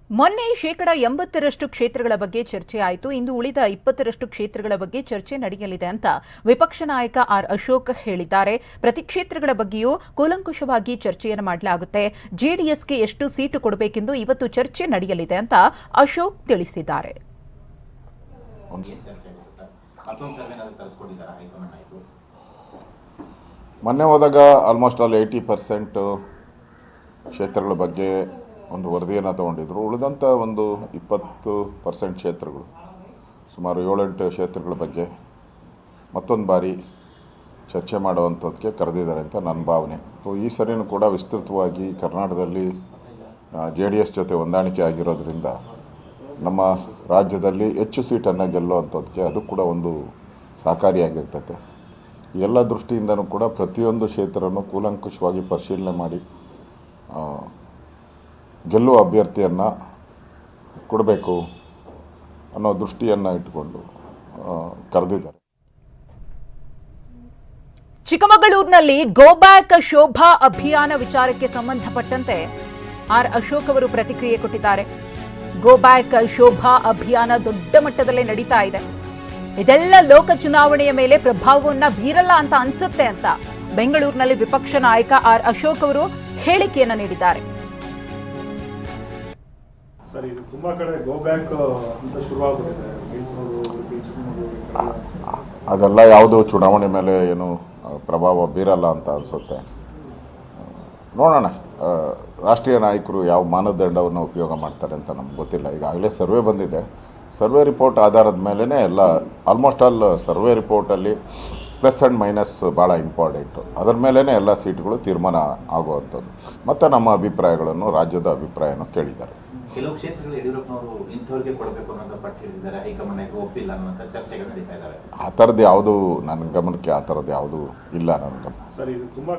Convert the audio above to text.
ಮೊನ್ನೆ 80% ಕ್ಷೇತ್ರಗಳ ಬಗ್ಗೆ ಚರ್ಚೆ ಆಯಿತು. ಇಂದು ಉಳಿದ 20% ಕ್ಷೇತ್ರಗಳ ಬಗ್ಗೆ ಚರ್ಚೆ ನಡೆಯಲಿದೆ ಅಂತ ವಿಪಕ್ಷ ನಾಯಕ ಆರ್ ಅಶೋಕ್ ಹೇಳಿದ್ದಾರೆ. ಪ್ರತಿ ಕ್ಷೇತ್ರಗಳ ಬಗ್ಗೆಯೂ ಕೂಲಂಕುಷವಾಗಿ ಚರ್ಚೆಯನ್ನು ಮಾಡಲಾಗುತ್ತೆ. ಜೆಡಿಎಸ್ಗೆ ಎಷ್ಟು ಸೀಟು ಕೊಡಬೇಕೆಂದು ಇವತ್ತು ಚರ್ಚೆ ನಡೆಯಲಿದೆ ಅಂತ ಅಶೋಕ್ ತಿಳಿಸಿದ್ದಾರೆ. ಮೊನ್ನೆ ಹೋದಾಗ ಆಲ್ಮೋಸ್ಟ್ ಆಲ್ 80% ಕ್ಷೇತ್ರಗಳ ಬಗ್ಗೆ ಒಂದು ವರದಿಯನ್ನು ತಗೊಂಡಿದ್ರು. ಉಳಿದಂಥ ಒಂದು 20% ಕ್ಷೇತ್ರಗಳು, ಸುಮಾರು 7-8 ಕ್ಷೇತ್ರಗಳ ಬಗ್ಗೆ ಮತ್ತೊಂದು ಬಾರಿ ಚರ್ಚೆ ಮಾಡುವಂಥದ್ದಕ್ಕೆ ಕರೆದಿದ್ದಾರೆ ಅಂತ ನನ್ನ ಭಾವನೆ. ಈ ಸರಿನೂ ಕೂಡ ವಿಸ್ತೃತವಾಗಿ ಕರ್ನಾಟಕದಲ್ಲಿ JDS ಜೊತೆ ಹೊಂದಾಣಿಕೆ ಆಗಿರೋದ್ರಿಂದ ನಮ್ಮ ರಾಜ್ಯದಲ್ಲಿ ಹೆಚ್ಚು ಸೀಟನ್ನು ಗೆಲ್ಲುವಂಥದ್ದಕ್ಕೆ ಅದು ಕೂಡ ಒಂದು ಸಹಕಾರಿಯಾಗಿರ್ತೈತೆ. ಎಲ್ಲ ದೃಷ್ಟಿಯಿಂದನೂ ಕೂಡ ಪ್ರತಿಯೊಂದು ಕ್ಷೇತ್ರನೂ ಕೂಲಂಕುಷವಾಗಿ ಪರಿಶೀಲನೆ ಮಾಡಿ ಗೆಲ್ಲುವ ಅಭ್ಯರ್ಥಿಯನ್ನು ಕೊಡಬೇಕು ಅನ್ನೋ ದೃಷ್ಟಿಯನ್ನು ಇಟ್ಟುಕೊಂಡು ಕರೆದಿದ್ದಾರೆ. ಚಿಕ್ಕಮಗಳೂರಿನಲ್ಲಿ ಗೋ ಬ್ಯಾಕ್ ಶೋಭಾ ಅಭಿಯಾನ ವಿಚಾರಕ್ಕೆ ಸಂಬಂಧಪಟ್ಟಂತೆ ಆರ್ ಅಶೋಕ್ ಅವರು ಪ್ರತಿಕ್ರಿಯೆ ಕೊಟ್ಟಿದ್ದಾರೆ. ಗೋ ಬ್ಯಾಕ್ ಶೋಭಾ ಅಭಿಯಾನ ದೊಡ್ಡ ಮಟ್ಟದಲ್ಲೇ ನಡೀತಾ ಇದೆ. ಇದೆಲ್ಲ ಲೋಕ ಚುನಾವಣೆಯ ಮೇಲೆ ಪ್ರಭಾವವನ್ನ ಬೀರಲ್ಲ ಅಂತ ಅನ್ಸುತ್ತೆ ಅಂತ ಬೆಂಗಳೂರಿನಲ್ಲಿ ವಿಪಕ್ಷ ನಾಯಕ ಆರ್ ಅಶೋಕ್ ಅವರು ಹೇಳಿಕೆಯನ್ನ ನೀಡಿದ್ದಾರೆ. ತುಂಬಾ ಕಡೆ ಗೋ ಬ್ಯಾಕ್ ಅಂತ ಶುರುವಾಗಿದೆ. ಅದೆಲ್ಲ ಯಾವುದು ಚುನಾವಣೆ ಮೇಲೆ ಏನು ಪ್ರಭಾವ ಬೀರಲ್ಲ ಅಂತ ಅನಿಸುತ್ತೆ. ನೋಡೋಣ, ರಾಷ್ಟ್ರೀಯ ನಾಯಕರು ಯಾವ ಮಾನದಂಡವನ್ನು ಉಪಯೋಗ ಮಾಡ್ತಾರೆ ಅಂತ ನಮ್ಗೆ ಗೊತ್ತಿಲ್ಲ. ಈಗಾಗಲೇ ಸರ್ವೆ ಬಂದಿದೆ. ಸರ್ವೆ ರಿಪೋರ್ಟ್ ಆಧಾರದ ಮೇಲೇ ಎಲ್ಲ ಆಲ್ಮೋಸ್ಟ್ ಆಲ್ ಸರ್ವೆ ರಿಪೋರ್ಟಲ್ಲಿ ಪ್ಲಸ್ ಆ್ಯಂಡ್ ಮೈನಸ್ ಭಾಳ ಇಂಪಾರ್ಟೆಂಟು. ಅದರ ಮೇಲೇ ಎಲ್ಲ ಸೀಟ್ಗಳು ತೀರ್ಮಾನ ಆಗುವಂಥದ್ದು. ಮತ್ತು ನಮ್ಮ ಅಭಿಪ್ರಾಯಗಳನ್ನು, ರಾಜ್ಯದ ಅಭಿಪ್ರಾಯನೂ ಕೇಳಿದ್ದಾರೆ. ಕೆಲವು ಕ್ಷೇತ್ರಗಳು ಯಡಿಯೂರಪ್ಪನವರು ಇಂಥವ್ರಿಗೆ ಕೊಡಬೇಕು ಅನ್ನೋದು ಪಟ್ಟು ಹೇಳಿದ್ದಾರೆ. ಹೈಕಮಾಂಡ್ಗೆ ಒಪ್ಪಿಲ್ಲ ಅನ್ನೋಂಥ ಚರ್ಚೆಗಳು ನಡೀತಾ ಇದ್ದಾವೆ. ಆ ಥರದ್ದು ಯಾವುದು ನನ್ನ ಗಮನಕ್ಕೆ ಇಲ್ಲ ನನ್ನ ಗಮನ. ಸರ್, ಇದು ತುಂಬ